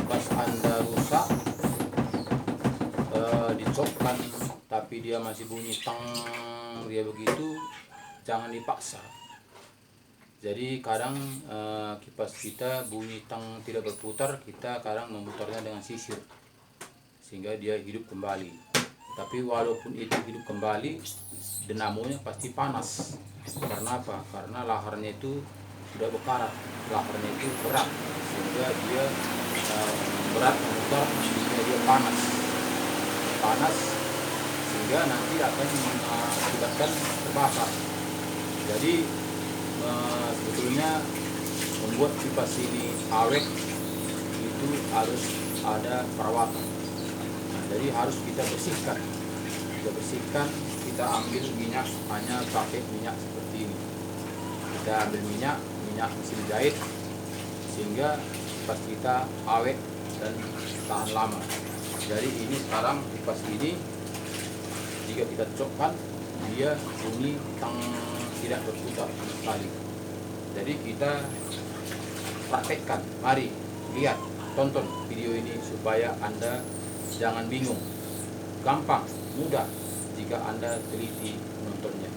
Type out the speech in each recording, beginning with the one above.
kipas Anda rusak, dicopkan tapi dia masih bunyi tang, dia begitu, jangan dipaksa. Jadi kadang kipas kita bunyi tang tidak berputar, kita kadang memutarnya dengan sisir sehingga dia hidup kembali. Tapi walaupun itu hidup kembali, dinamonya pasti panas. Karena apa? Karena laharnya itu sudah berkarat, laharnya itu berat, sehingga dia berat memutar, sehingga dia panas sehingga nanti akan mengakibatkan terbakar. Jadi sebetulnya membuat kipas ini awet itu harus ada perawatan. Jadi harus kita bersihkan, kita ambil minyak, hanya pakai minyak seperti ini. Kita ambil minyak mesin jahit sehingga kipas kita awet dan tahan lama. Jadi ini sekarang kipas ini jika kita copkan dia bunyi tang, tidak berputar sekali. Jadi kita praktekkan, mari lihat, tonton video ini supaya Anda jangan bingung, gampang, mudah jika Anda teliti menontonnya.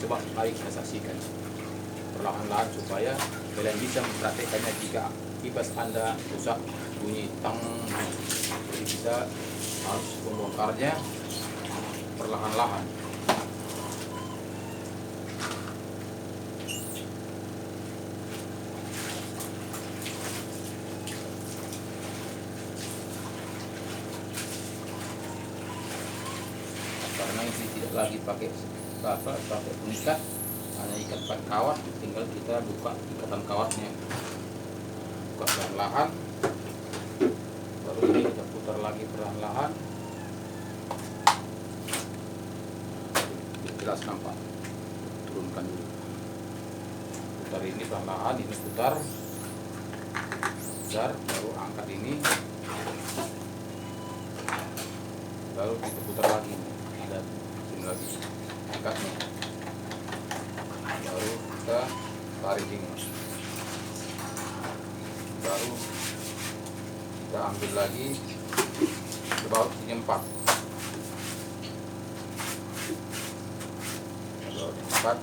Coba mari kita saksikan perlahan-lahan supaya kalian bisa mempraktekannya jika kipas Anda rusak bunyi tang. Jadi kita harus membongkarnya perlahan-lahan. Karena ini tidak lagi pakai pengikat, hanya ikat pakai kawat, tinggal kita buka ikatan kawatnya, buka perlahan-lahan, baru ini kita putar lagi perlahan-lahan. Jelas nampak, turunkan dulu, putar ini perlahan-lahan, ini putar, baru angkat ini, baru kita putar lagi, ada sini lagi angkatnya, baru kita tarik ini, baru kita ambil lagi ke bawah sini 4, baru 4,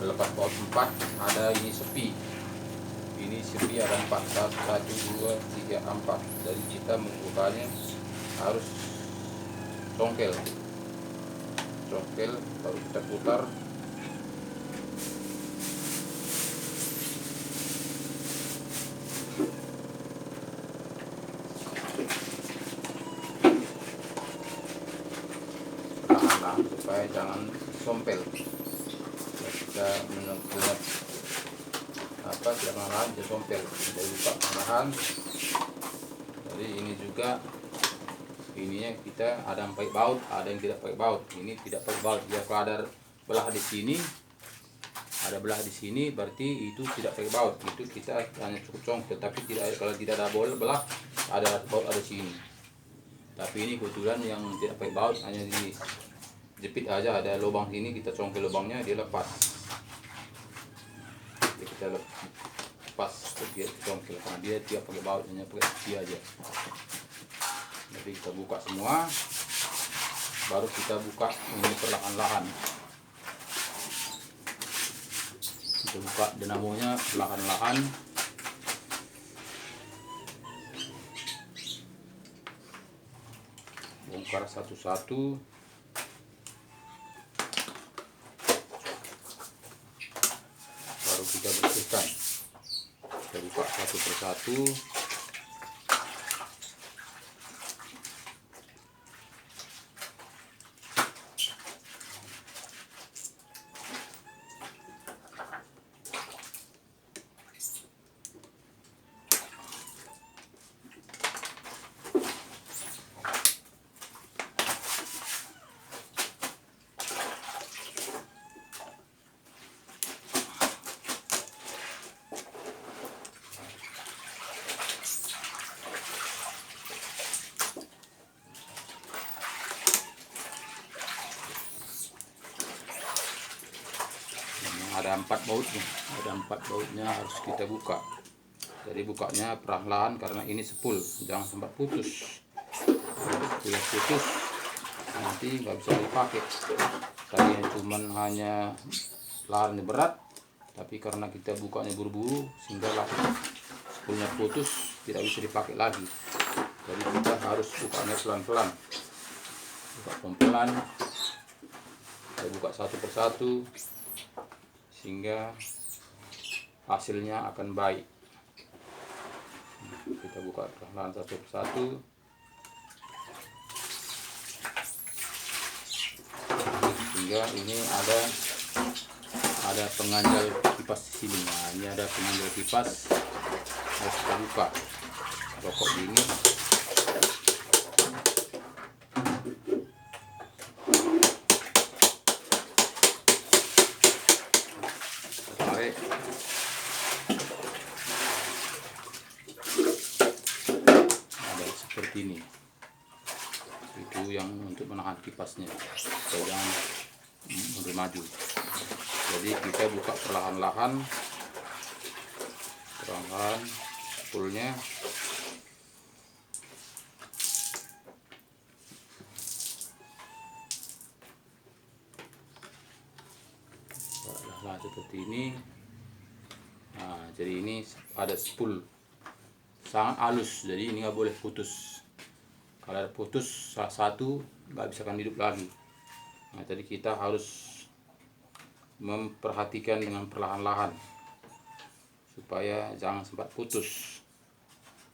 lepas baut 4 ada ini sepi, ada 4, 1, 2, 3, 4. Jadi kita membukanya harus congkel, baru kita putar. Perlahan-lahan supaya jangan sompel. Kita menentukan perlahan-lahan dia sompel, kita buka perlahan. Jadi ini juga, ininya kita ada yang pakai baut, ada yang tidak pakai baut. Ini tidak pakai baut, dia kalau ada belah di sini, berarti itu tidak pakai baut, itu kita hanya cukup congkel. Tapi kalau tidak ada belah, ada baut ada sini. Tapi ini kebetulan yang tidak pakai baut, hanya di jepit aja, ada lubang sini, kita congkel lubangnya, dia lepas. Jadi kita lepas dia congkel karena dia tidak pakai baut, hanya pakai besi aja. Jadi kita buka semua, baru kita buka ini perlahan-lahan. Kita buka dinamonya perlahan-lahan. Bongkar satu-satu. Baru kita bersihkan. Kita buka satu persatu. ada 4 bautnya, harus kita buka. Jadi bukanya perlahan karena ini sepul, jangan sampai putus. Bila putus nanti nggak bisa dipakai. Tadi cuman hanya lahannya berat, tapi karena kita bukanya buru-buru sehingga sepulnya putus, tidak bisa dipakai lagi. Jadi kita harus bukanya pelan-pelan, buka pelan-pelan, kita buka satu persatu sehingga hasilnya akan baik. Kita buka perlahan satu persatu. Sehingga ini ada penganjal kipas di sini. Nah, ini ada penganjal kipas, harus kita buka. Rokok dingin. Tarik. Seperti ini, itu yang untuk menahan kipasnya supaya jangan mundur maju. Jadi kita buka perlahan-lahan spoolnya. Perlahan seperti ini. Nah, jadi ini ada spool sangat halus, jadi ini nggak boleh putus. Kalau ada putus salah satu, nggak bisa akan hidup lagi. Nah, jadi kita harus memperhatikan dengan perlahan-lahan supaya jangan sempat putus.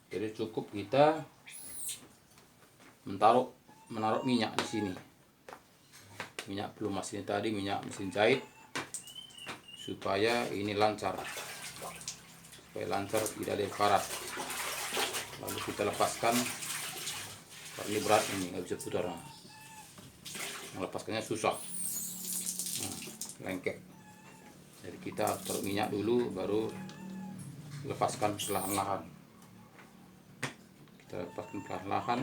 Jadi cukup kita menaruh minyak di sini, minyak pelumas ini tadi, minyak mesin jahit, supaya ini lancar, tidak ada karat. Lalu kita lepaskan, karena ini berat, ini nggak bisa putar. Nah, melepaskannya susah, lengket. Jadi kita taruh minyak dulu, baru lepaskan perlahan-lahan. Kita lepaskan perlahan-lahan.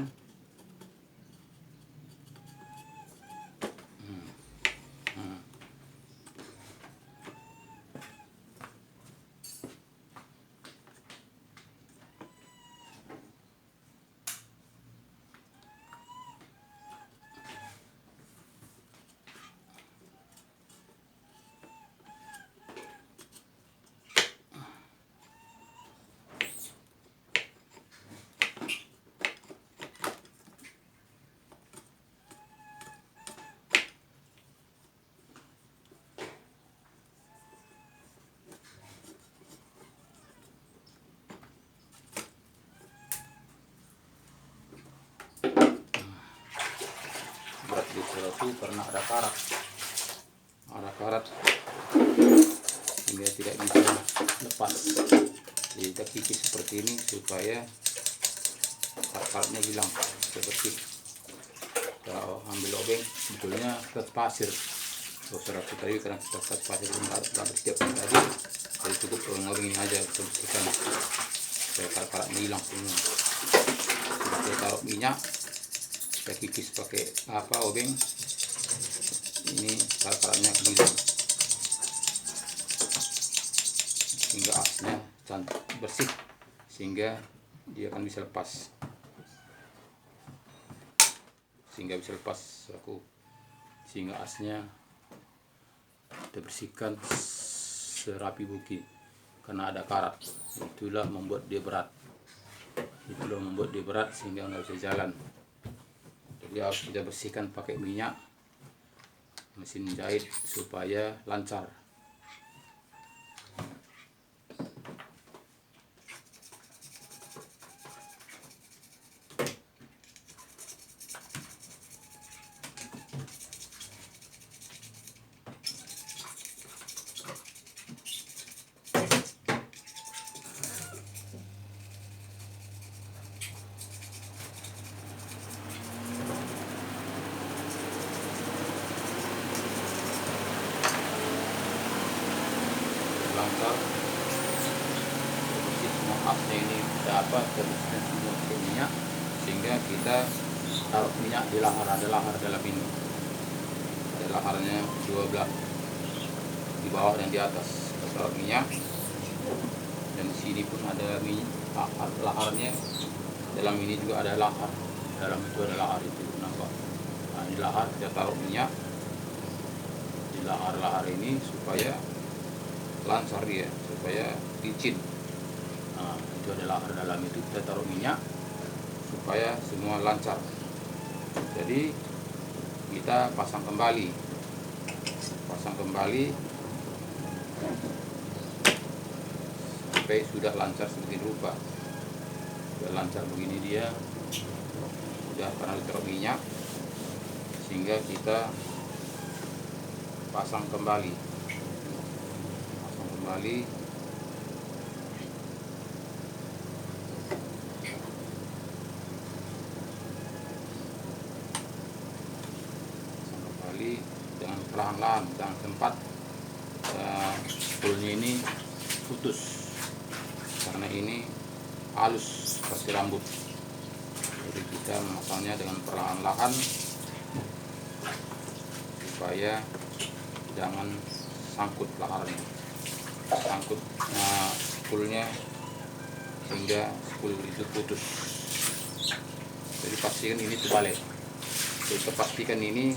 Berat di itu karena ada karat sehingga tidak bisa lepas. Jadi kita kikis seperti ini supaya karatnya hilang, seperti kalau ambil obeng sebetulnya kertas pasir. Saudara tadi karena kertas pasir nggak setiap tadi, jadi cukup obeng ini aja kita bersihkan supaya karat-karatnya hilang semua. Kita taruh minyak, kita kikis pakai obeng, ini karat-karatnya hilang hingga asnya cantik bersih, sehingga dia akan bisa lepas, sehingga asnya kita bersihkan serapi mungkin karena ada karat. Itulah membuat dia berat, sehingga nggak bisa jalan. Jadi harus kita bersihkan pakai minyak mesin jahit supaya lancar. Lancar, bersih semua asnya ini terbersihkan semua pakai minyak, sehingga kita taruh minyak di lahar. Ada lahar dalam ini, ada laharnya dua belah, di bawah dan di atas kita taruh minyak, dan di sini pun ada minyak laharnya. Dalam ini juga ada lahar, dalam itu ada lahar itu nampak. Nah, di lahar kita taruh minyak di lahar ini supaya lancar dia, supaya licin. Nah, itu ada lahar dalam itu, kita taruh minyak supaya semua lancar. Jadi kita pasang kembali sampai sudah lancar sedemikian rupa. Sudah lancar begini dia, sudah karena ditaruh minyak, sehingga kita pasang kembali dengan perlahan-lahan, jangan sempat spoolnya ini putus, karena ini halus seperti rambut. Jadi kita memasangnya dengan perlahan-lahan supaya jangan sangkut laharnya, sangkut spoolnya sehingga spool itu putus. Jadi pastikan ini terbalik. Kita pastikan ini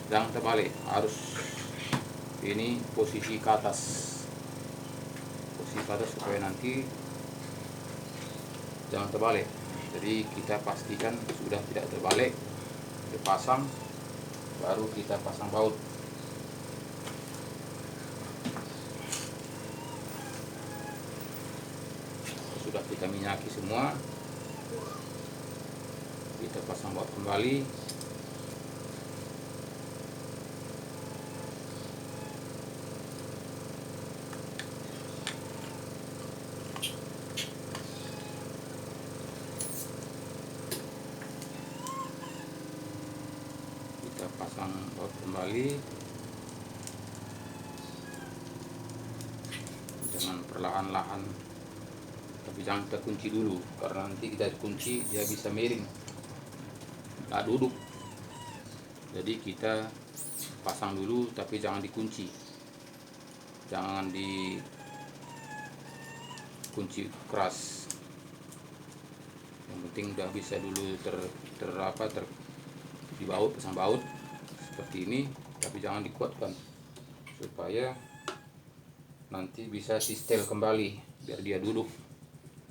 jangan terbalik, harus ini posisi ke atas supaya nanti jangan terbalik. Jadi kita pastikan sudah tidak terbalik, kita pasang, baru kita pasang baut. Sudah kita minyaki semua, kita pasang baut kembali. Kita pasang baut kembali dengan perlahan-lahan, tapi jangan kita kunci dulu, karena nanti kita kunci dia bisa miring, nggak duduk. Jadi kita pasang dulu, tapi jangan dikunci, jangan dikunci keras. Yang penting udah bisa dulu dibaut, pasang baut seperti ini, tapi jangan dikuatkan supaya nanti bisa sistem kembali biar dia duduk.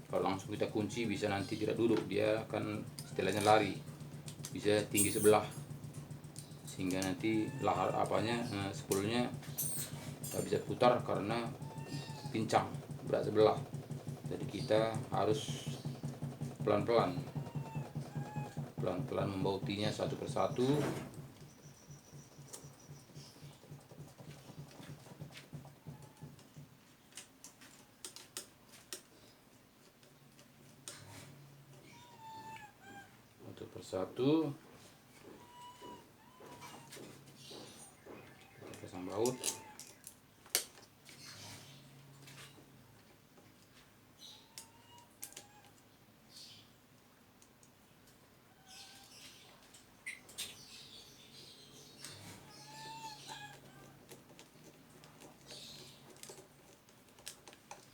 Kalau langsung kita kunci bisa nanti tidak duduk, dia akan istilahnya lari, bisa tinggi sebelah, sehingga nanti lahar spoolnya nggak bisa putar karena pincang berat sebelah. Jadi kita harus pelan-pelan membautinya satu persatu. Persatu kita pasang baut.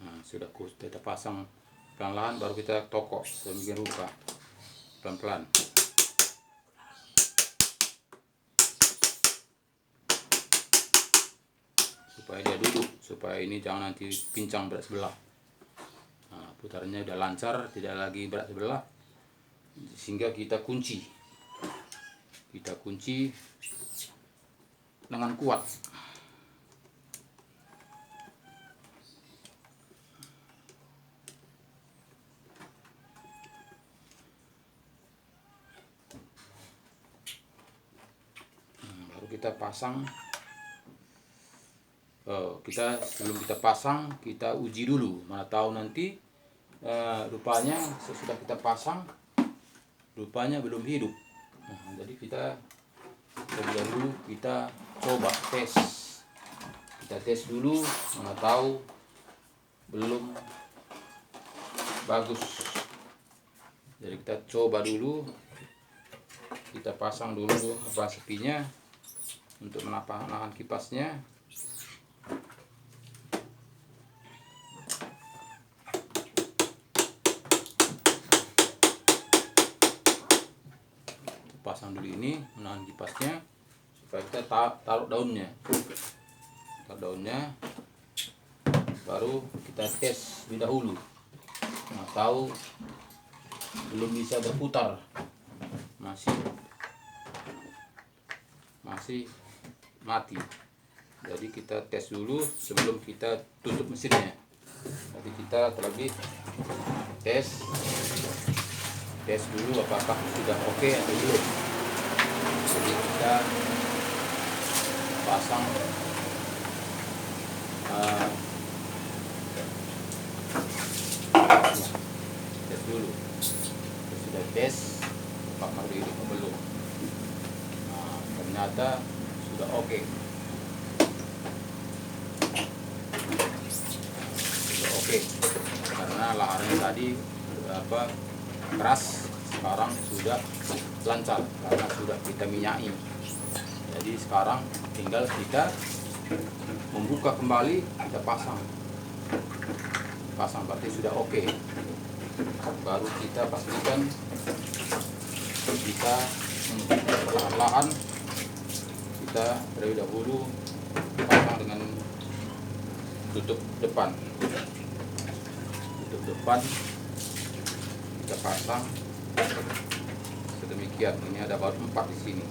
Nah, sudah kita pasang pelan-pelan, baru kita tokok sedemikian rupa, pelan-pelan. Supaya dia duduk, supaya ini jangan nanti pincang berat sebelah. Nah, putarnya udah lancar, tidak lagi berat sebelah, sehingga kita kunci dengan kuat. Baru kita pasang. Sebelum kita pasang, kita uji dulu, mana tahu nanti rupanya sesudah kita pasang rupanya belum hidup. Nah, jadi kita terlebih dulu kita coba tes dulu, mana tahu belum bagus. Jadi kita coba dulu, kita pasang dulu sepinya untuk menahan kipasnya. pasang dulu ini, menahan kipasnya supaya kita taruh daunnya. Baru kita tes lebih dahulu. Nah, tahu belum bisa berputar, masih mati. Jadi kita tes dulu sebelum kita tutup mesinnya. Jadi kita terlebih tes dulu apakah sudah oke atau belum. Jadi kita pasang tes dulu. Kita sudah tes apakah ini atau belum. Nah, ternyata sudah oke. Karena laharnya tadi keras, sekarang sudah lancar karena sudah kita minyaki. Jadi sekarang tinggal kita membuka kembali, kita pasang berarti sudah oke. Baru kita pastikan kita perlahan-lahan kita terlebih dahulu pasang dengan tutup depan kita pasang sedemikian. Ini ada baut 4 di sini.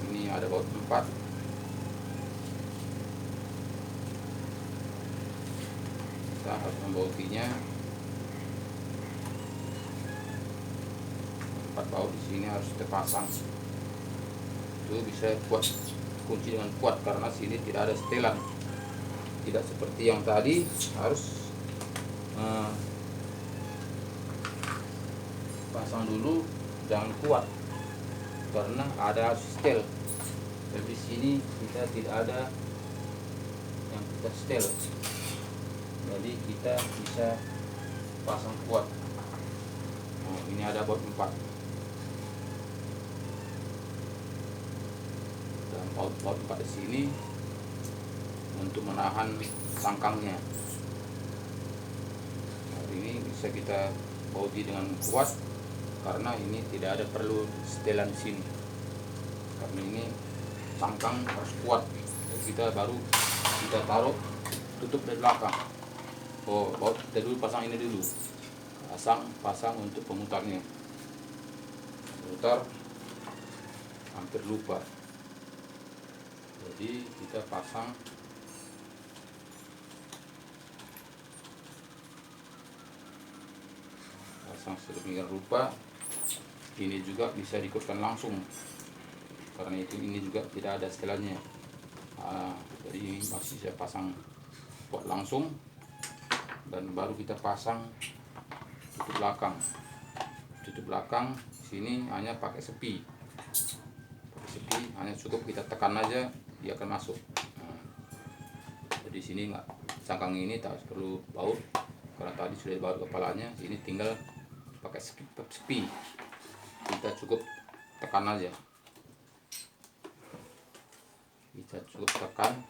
Ini ada baut 4. Kita harus membautinya 4 baut di sini harus terpasang. Itu bisa kuat, kunci dengan kuat karena sini tidak ada setelan. Tidak seperti yang tadi harus pasang dulu, jangan kuat karena ada setel. Tapi di sini kita tidak ada yang kita setel, jadi kita bisa pasang kuat. Nah, ini ada baut 4 dan baut 4 di sini untuk menahan sangkangnya. Ini bisa kita bauti dengan kuat karena ini tidak ada perlu setelan di sini. Karena ini sangkang harus kuat. Jadi kita baru kita taruh tutup dari belakang. Baut kita dulu pasang ini dulu. Pasang untuk pemutarnya. Pemutar hampir lupa. Jadi kita pasang sedemikian rupa. Ini juga bisa diikutkan langsung karena ini juga tidak ada setelannya. Jadi ini masih saya pasang buat langsung dan baru kita pasang tutup belakang. Sini hanya pakai sepi, hanya cukup kita tekan aja dia akan masuk. Jadi sini nggak, cangkang ini tak perlu baut karena tadi sudah baut kepalanya. Ini tinggal pakai sepi, kita cukup tekan aja, kita cukup tekan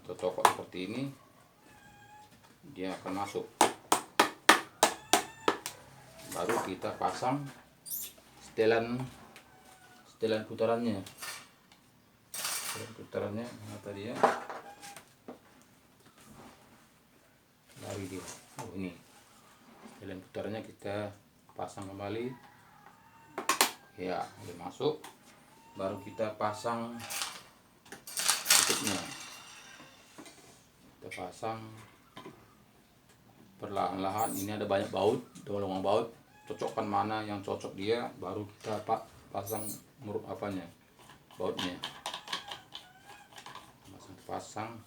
atau cokok seperti ini, dia akan masuk. Baru kita pasang setelan putarannya. Nah, tadi ya lari dia. Ini setelan putarannya kita pasang kembali. Ya, udah masuk. Baru kita pasang tutupnya. Kita pasang perlahan-lahan. Ini ada banyak baut, lubang baut. Cocokkan mana yang cocok dia, baru kita pasang bautnya. Pasang.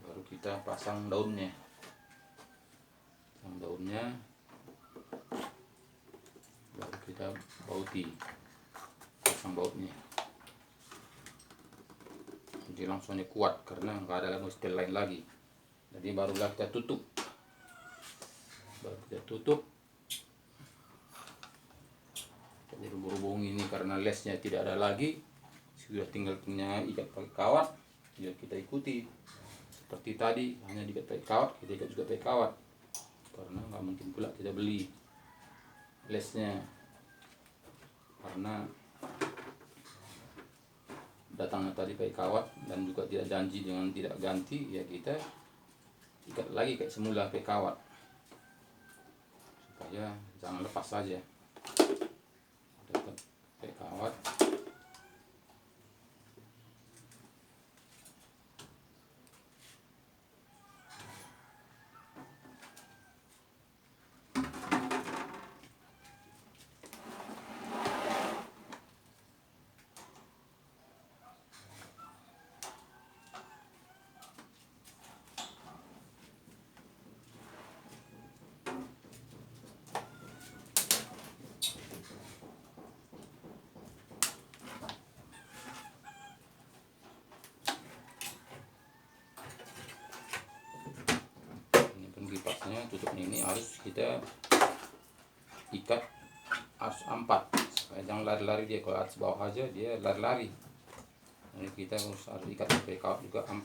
Baru kita pasang daunnya. Baru kita bauti, pasang bautnya. Jadi langsungnya kuat karena nggak ada setel lain lagi. Jadi barulah kita tutup. Jadi berhubung ini karena lesnya tidak ada lagi, sudah tinggal punya ikat pakai kawat. Ya kita ikuti seperti tadi, hanya diikat pakai kawat, kita ikat juga pakai kawat. karena nggak mungkin pula kita beli lesnya, karena datangnya tadi pakai kawat dan juga tidak janji dengan tidak ganti, ya kita ikat lagi kayak semula pakai kawat supaya jangan lepas saja. Dapat pakai kawat. Kipasnya tutup ini harus kita ikat harus 4 supaya jangan lari-lari dia. Kalau atas bawah aja dia lari-lari. Ini kita harus ikat pakai kawat juga 4,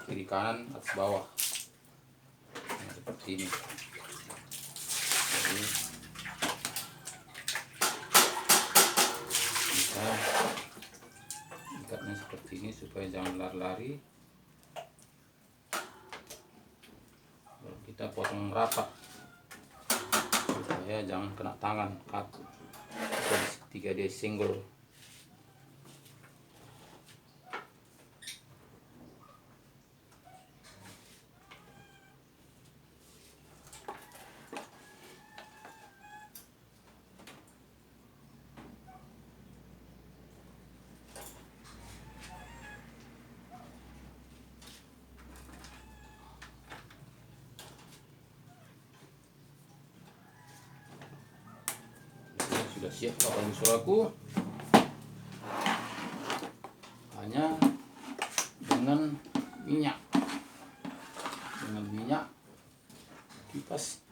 kiri kanan atas bawah. Nah, seperti ini. Jadi kita ikatnya seperti ini supaya jangan lari-lari. Kita potong rapat supaya jangan kena tangan kaku ketika dia single. Sudah siap Bapak Ibu Saudaraku, hanya dengan minyak kipas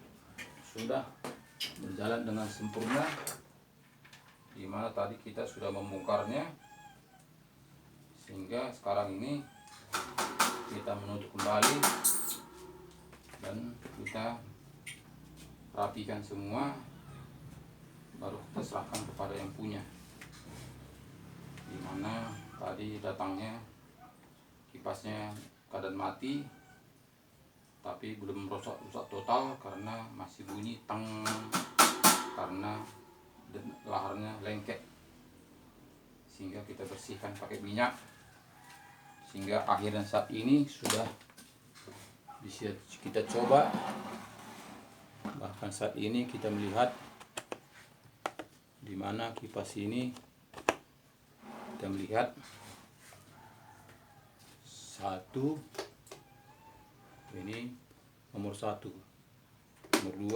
sudah berjalan dengan sempurna, dimana tadi kita sudah membongkarnya, sehingga sekarang ini kita menutup kembali dan kita rapikan semua, baru kita serahkan kepada yang punya. Dimana tadi datangnya kipasnya keadaan mati, tapi belum rusak total karena masih bunyi tang, karena laharnya lengket, sehingga kita bersihkan pakai minyak, sehingga akhirnya saat ini sudah bisa kita coba. Bahkan saat ini kita melihat di mana kipas ini, kita melihat 1, ini nomor 1, nomor 2,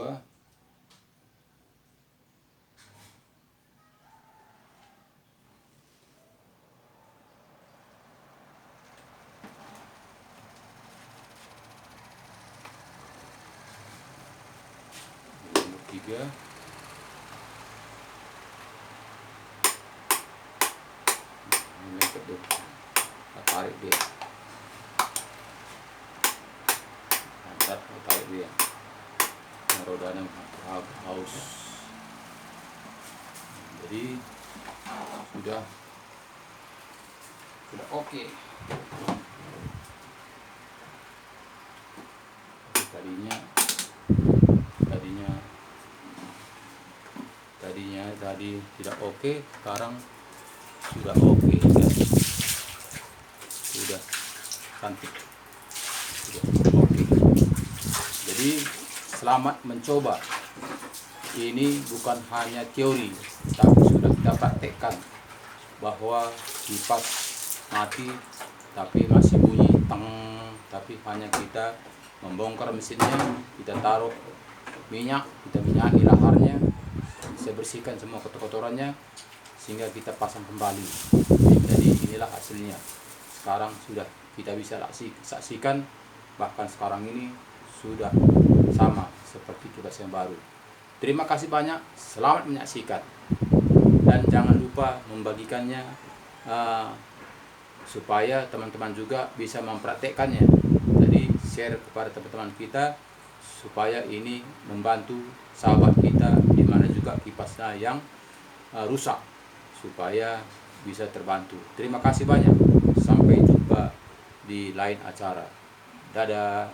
nomor 3, lengket deh, kita tarik dia, angkat, tarik dia, rodanya haus. Jadi sudah oke. Tadi tidak oke, sekarang sudah oke, sudah cantik, sudah oke. Jadi selamat mencoba. Ini bukan hanya teori, tapi sudah kita praktekkan bahwa kipas mati tapi masih bunyi teng, tapi hanya kita membongkar mesinnya, kita taruh minyak, kita minyaki laharnya, bisa bersihkan semua kotorannya, sehingga kita pasang kembali. Jadi inilah hasilnya. Sekarang sudah kita bisa saksikan, bahkan sekarang ini sudah sama seperti kipas yang baru. Terima kasih banyak, selamat menyaksikan, dan jangan lupa membagikannya supaya teman-teman juga bisa mempraktekkannya. Jadi share kepada teman-teman kita supaya ini membantu sahabat kita di mana juga kipasnya yang rusak, supaya bisa terbantu. Terima kasih banyak. Sampai jumpa di lain acara. Dadah.